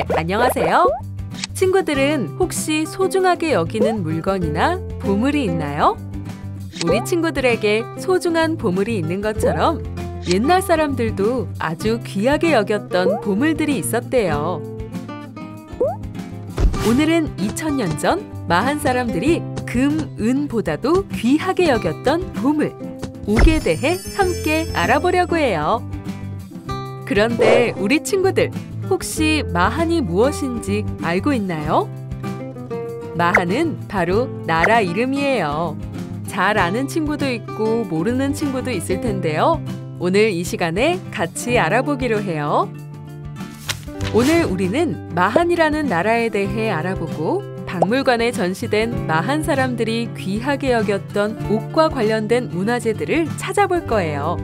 친구들 안녕하세요. 친구들은 혹시 소중하게 여기는 물건이나 보물이 있나요? 우리 친구들에게 소중한 보물이 있는 것처럼 옛날 사람들도 아주 귀하게 여겼던 보물들이 있었대요. 오늘은 2000년 전 마한 사람들이 금, 은보다도 귀하게 여겼던 보물, 옥에 대해 함께 알아보려고 해요. 그런데 우리 친구들, 혹시 마한이 무엇인지 알고 있나요? 마한은 바로 나라 이름이에요. 잘 아는 친구도 있고 모르는 친구도 있을 텐데요. 오늘 이 시간에 같이 알아보기로 해요. 오늘 우리는 마한이라는 나라에 대해 알아보고 박물관에 전시된 마한 사람들이 귀하게 여겼던 옥과 관련된 문화재들을 찾아볼 거예요.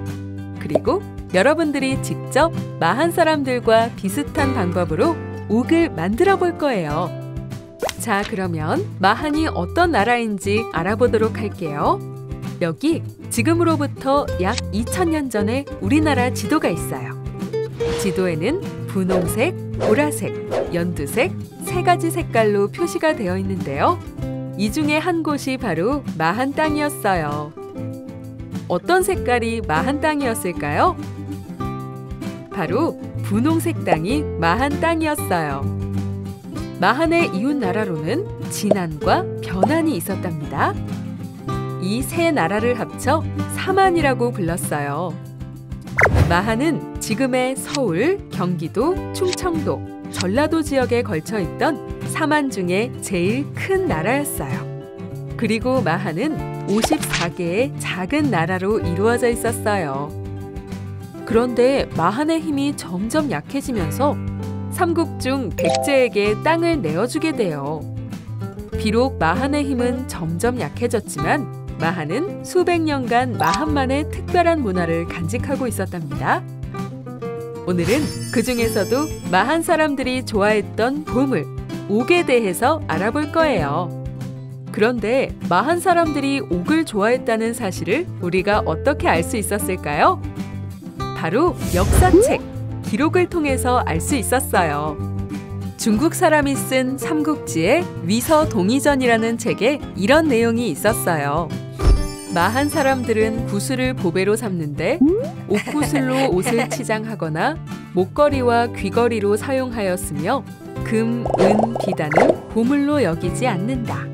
그리고 여러분들이 직접 마한 사람들과 비슷한 방법으로 옥을 만들어 볼 거예요. 자, 그러면 마한이 어떤 나라인지 알아보도록 할게요. 여기 지금으로부터 약 2000년 전에 우리나라 지도가 있어요. 지도에는 분홍색, 보라색, 연두색, 세 가지 색깔로 표시가 되어 있는데요. 이 중에 한 곳이 바로 마한 땅이었어요. 어떤 색깔이 마한 땅이었을까요? 바로 분홍색 땅이 마한 땅이었어요. 마한의 이웃 나라로는 진안과 변안이 있었답니다. 이 세 나라를 합쳐 사만이라고 불렀어요. 마한은 지금의 서울, 경기도, 충청도, 전라도 지역에 걸쳐 있던 사만 중에 제일 큰 나라였어요. 그리고 마한은 54개의 작은 나라로 이루어져 있었어요. 그런데 마한의 힘이 점점 약해지면서 삼국 중 백제에게 땅을 내어주게 돼요. 비록 마한의 힘은 점점 약해졌지만 마한은 수백 년간 마한만의 특별한 문화를 간직하고 있었답니다. 오늘은 그 중에서도 마한 사람들이 좋아했던 보물, 옥에 대해서 알아볼 거예요. 그런데 마한 사람들이 옥을 좋아했다는 사실을 우리가 어떻게 알 수 있었을까요? 바로 역사책, 기록을 통해서 알 수 있었어요. 중국 사람이 쓴 삼국지의 위서동의전이라는 책에 이런 내용이 있었어요. 마한 사람들은 구슬을 보배로 삼는데 옥구슬로 옷을 치장하거나 목걸이와 귀걸이로 사용하였으며 금, 은, 비단은 보물로 여기지 않는다.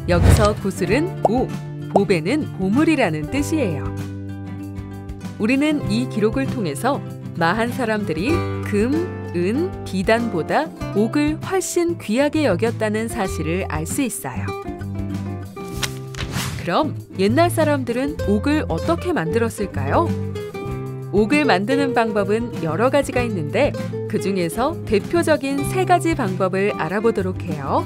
여기서 구슬은 옥, 보배는 보물이라는 뜻이에요. 우리는 이 기록을 통해서 마한 사람들이 금, 은, 비단보다 옥을 훨씬 귀하게 여겼다는 사실을 알 수 있어요. 그럼 옛날 사람들은 옥을 어떻게 만들었을까요? 옥을 만드는 방법은 여러 가지가 있는데 그 중에서 대표적인 세 가지 방법을 알아보도록 해요.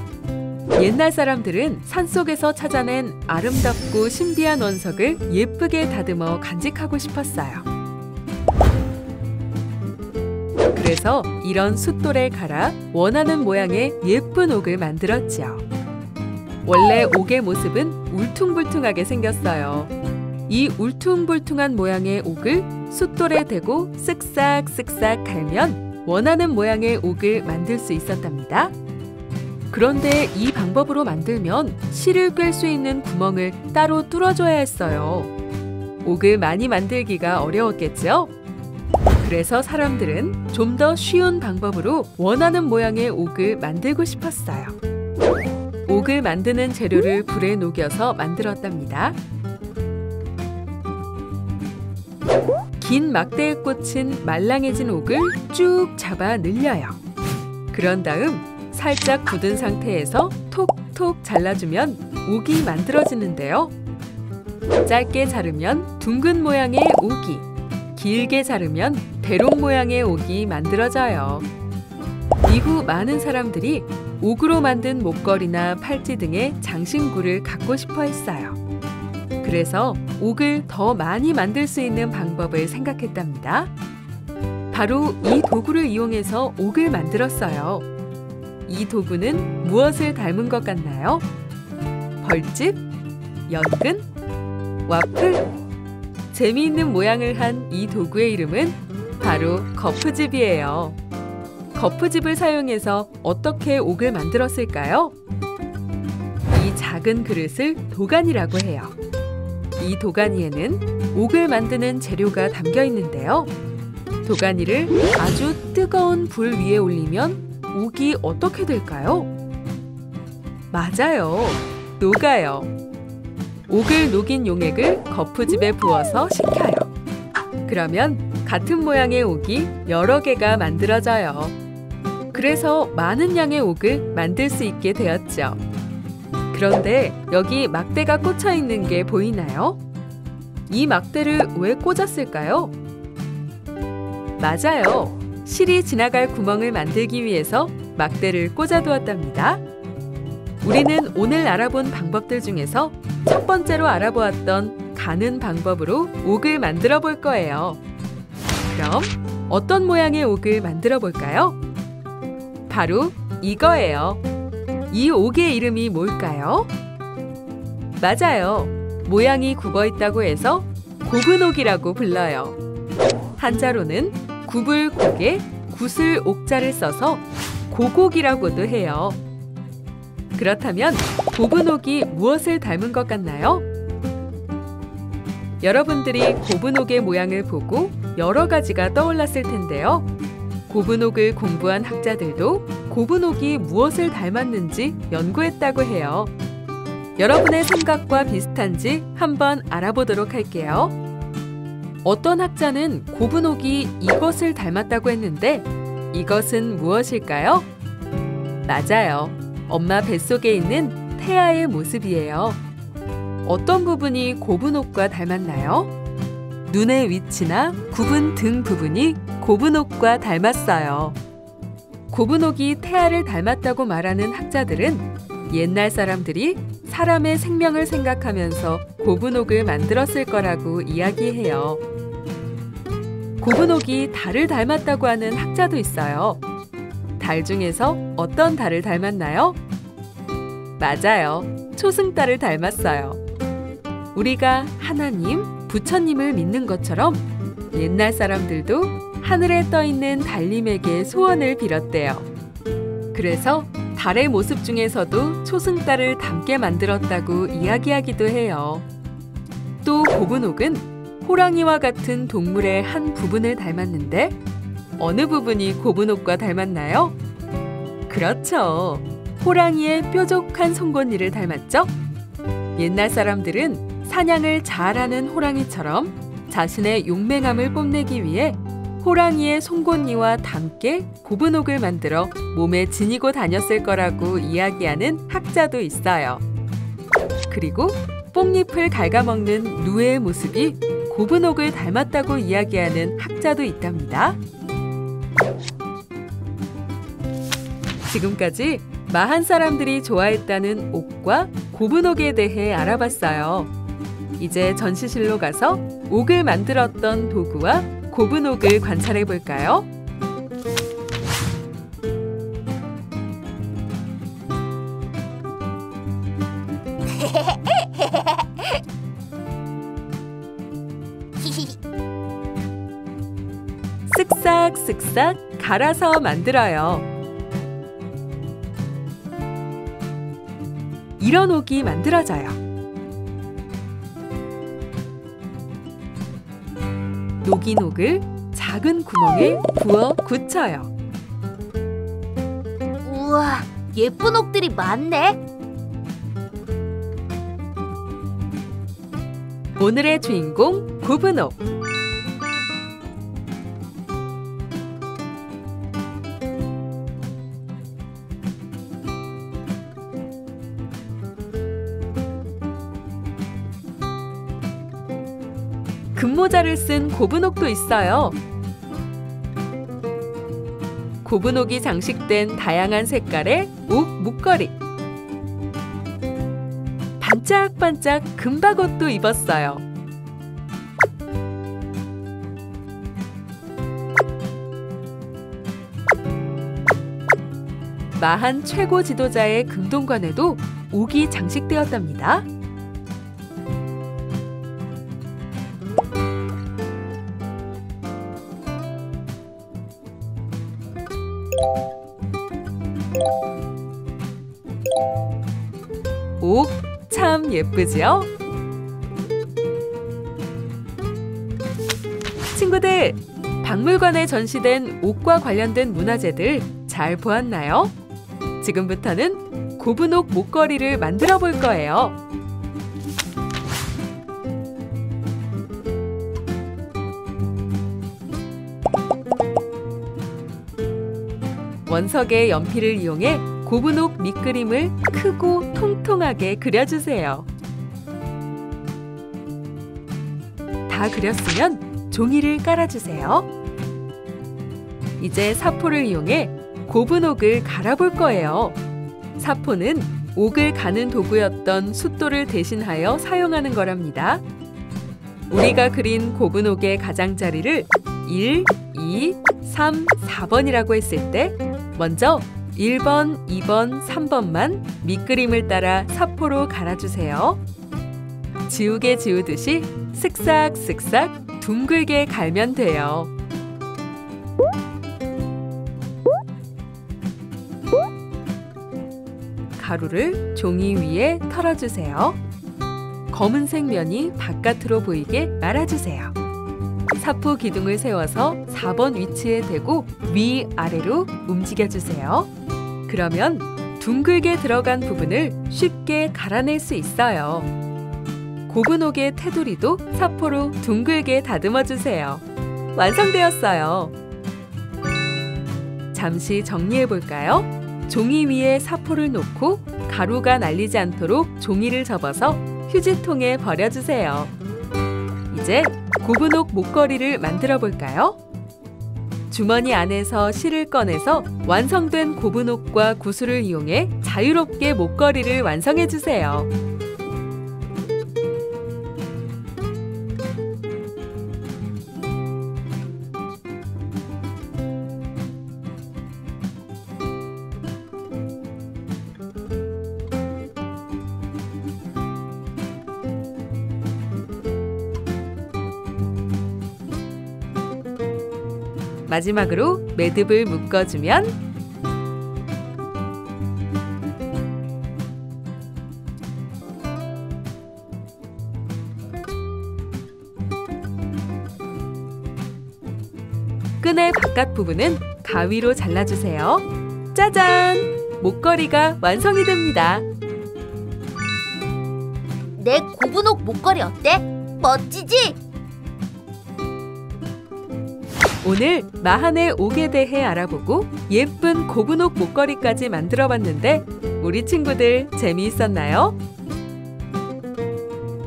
옛날 사람들은 산속에서 찾아낸 아름답고 신비한 원석을 예쁘게 다듬어 간직하고 싶었어요. 그래서 이런 숫돌에 갈아 원하는 모양의 예쁜 옥을 만들었지요. 원래 옥의 모습은 울퉁불퉁하게 생겼어요. 이 울퉁불퉁한 모양의 옥을 숫돌에 대고 쓱싹쓱싹 갈면 원하는 모양의 옥을 만들 수 있었답니다. 그런데 이 방법으로 만들면 실을 꿰 수 있는 구멍을 따로 뚫어줘야 했어요. 옥을 많이 만들기가 어려웠겠죠? 그래서 사람들은 좀 더 쉬운 방법으로 원하는 모양의 옥을 만들고 싶었어요. 옥을 만드는 재료를 불에 녹여서 만들었답니다. 긴 막대에 꽂힌 말랑해진 옥을 쭉 잡아 늘려요. 그런 다음 살짝 굳은 상태에서 톡톡 잘라주면 옥이 만들어지는데요. 짧게 자르면 둥근 모양의 옥이, 길게 자르면 대롱 모양의 옥이 만들어져요. 이후 많은 사람들이 옥으로 만든 목걸이나 팔찌 등의 장신구를 갖고 싶어 했어요. 그래서 옥을 더 많이 만들 수 있는 방법을 생각했답니다. 바로 이 도구를 이용해서 옥을 만들었어요. 이 도구는 무엇을 닮은 것 같나요? 벌집, 연근, 와플. 재미있는 모양을 한 이 도구의 이름은 바로 거푸집이에요. 거푸집을 사용해서 어떻게 옥을 만들었을까요? 이 작은 그릇을 도가니라고 해요. 이 도가니에는 옥을 만드는 재료가 담겨 있는데요. 도가니를 아주 뜨거운 불 위에 올리면 옥이 어떻게 될까요? 맞아요. 녹아요. 옥을 녹인 용액을 거푸집에 부어서 식혀요. 그러면 같은 모양의 옥이 여러 개가 만들어져요. 그래서 많은 양의 옥을 만들 수 있게 되었죠. 그런데 여기 막대가 꽂혀 있는 게 보이나요? 이 막대를 왜 꽂았을까요? 맞아요. 실이 지나갈 구멍을 만들기 위해서 막대를 꽂아두었답니다. 우리는 오늘 알아본 방법들 중에서 첫 번째로 알아보았던 가는 방법으로 옥을 만들어 볼 거예요. 그럼 어떤 모양의 옥을 만들어 볼까요? 바로 이거예요. 이 옥의 이름이 뭘까요? 맞아요. 모양이 굽어 있다고 해서 굽은옥이라고 불러요. 한자로는 굽을 곡에 굿을 옥자를 써서 고곡이라고도 해요. 그렇다면 굽은옥이 무엇을 닮은 것 같나요? 여러분들이 굽은옥의 모양을 보고 여러 가지가 떠올랐을 텐데요. 굽은옥을 공부한 학자들도 굽은옥이 무엇을 닮았는지 연구했다고 해요. 여러분의 생각과 비슷한지 한번 알아보도록 할게요. 어떤 학자는 굽은옥이 이것을 닮았다고 했는데 이것은 무엇일까요? 맞아요. 엄마 뱃속에 있는 태아의 모습이에요. 어떤 부분이 굽은옥과 닮았나요? 눈의 위치나 굽은 등 부분이 굽은옥과 닮았어요. 굽은옥이 태아를 닮았다고 말하는 학자들은 옛날 사람들이 사람의 생명을 생각하면서 굽은옥을 만들었을 거라고 이야기해요. 굽은옥이 달을 닮았다고 하는 학자도 있어요. 달 중에서 어떤 달을 닮았나요? 맞아요. 초승달을 닮았어요. 우리가 하나님, 부처님을 믿는 것처럼 옛날 사람들도 하늘에 떠 있는 달님에게 소원을 빌었대요. 그래서 달의 모습 중에서도 초승달을 닮게 만들었다고 이야기하기도 해요. 또 굽은옥은 호랑이와 같은 동물의 한 부분을 닮았는데 어느 부분이 굽은옥과 닮았나요? 그렇죠. 호랑이의 뾰족한 송곳니를 닮았죠? 옛날 사람들은 사냥을 잘하는 호랑이처럼 자신의 용맹함을 뽐내기 위해 호랑이의 송곳니와 닮게 굽은옥을 만들어 몸에 지니고 다녔을 거라고 이야기하는 학자도 있어요. 그리고 뽕잎을 갉아먹는 누에의 모습이 굽은옥을 닮았다고 이야기하는 학자도 있답니다. 지금까지 마한 사람들이 좋아했다는 옥과 굽은옥에 대해 알아봤어요. 이제 전시실로 가서 옥을 만들었던 도구와 굽은옥을 관찰해 볼까요? 쓱싹쓱싹 갈아서 만들어요. 이런 옥이 만들어져요. 녹인 옥을 작은 구멍에 부어 굳혀요. 우와, 예쁜 옥들이 많네. 오늘의 주인공 굽은옥. 금모자를 쓴 굽은옥도 있어요. 굽은옥이 장식된 다양한 색깔의 옥 목걸이. 반짝반짝 금박옷도 입었어요. 마한 최고 지도자의 금동관에도 옥이 장식되었답니다. 옥 참 예쁘지요? 친구들, 박물관에 전시된 옥과 관련된 문화재들 잘 보았나요? 지금부터는 고분옥 목걸이를 만들어 볼 거예요. 원석의 연필을 이용해 고분옥 밑그림을 크고 통통하게 그려주세요. 다 그렸으면 종이를 깔아주세요. 이제 사포를 이용해 고분옥을 갈아볼 거예요. 사포는 옥을 가는 도구였던 숫돌을 대신하여 사용하는 거랍니다. 우리가 그린 고분옥의 가장자리를 1, 2, 3, 4번이라고 했을 때 먼저 1번, 2번, 3번만 밑그림을 따라 사포로 갈아주세요. 지우개 지우듯이 슥싹슥싹 둥글게 갈면 돼요. 가루를 종이 위에 털어주세요. 검은색 면이 바깥으로 보이게 말아주세요. 사포 기둥을 세워서 4번 위치에 대고 위아래로 움직여주세요. 그러면 둥글게 들어간 부분을 쉽게 갈아낼 수 있어요. 고분옥의 테두리도 사포로 둥글게 다듬어주세요. 완성되었어요. 잠시 정리해볼까요? 종이 위에 사포를 놓고 가루가 날리지 않도록 종이를 접어서 휴지통에 버려주세요. 이제 고분옥 목걸이를 만들어 볼까요? 주머니 안에서 실을 꺼내서 완성된 고분옥과 구슬을 이용해 자유롭게 목걸이를 완성해 주세요. 마지막으로 매듭을 묶어주면 끈의 바깥 부분은 가위로 잘라주세요. 짜잔! 목걸이가 완성이 됩니다. 내 고분옥 목걸이 어때? 멋지지? 오늘 마한의 옥에 대해 알아보고 예쁜 고분옥 목걸이까지 만들어봤는데 우리 친구들 재미있었나요?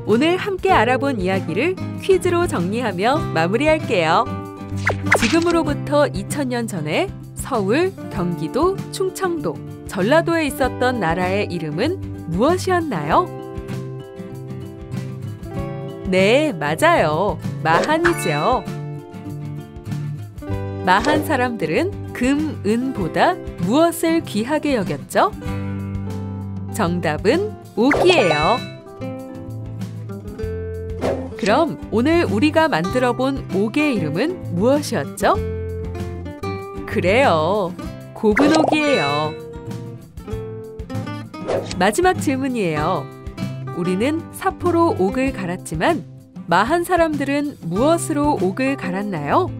오늘 함께 알아본 이야기를 퀴즈로 정리하며 마무리할게요. 지금으로부터 2000년 전에 서울, 경기도, 충청도, 전라도에 있었던 나라의 이름은 무엇이었나요? 네, 맞아요. 마한이죠. 마한 사람들은 금, 은보다 무엇을 귀하게 여겼죠? 정답은 옥이에요. 그럼 오늘 우리가 만들어 본 옥의 이름은 무엇이었죠? 그래요, 고분옥이에요. 마지막 질문이에요. 우리는 사포로 옥을 갈았지만 마한 사람들은 무엇으로 옥을 갈았나요?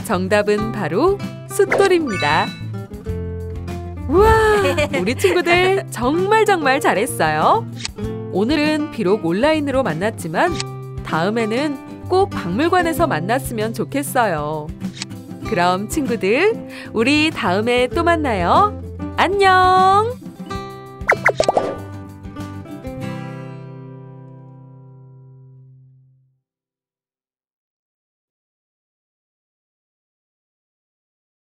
정답은 바로 숫돌입니다. 우와, 우리 친구들 정말 잘했어요. 오늘은 비록 온라인으로 만났지만 다음에는 꼭 박물관에서 만났으면 좋겠어요. 그럼 친구들, 우리 다음에 또 만나요. 안녕!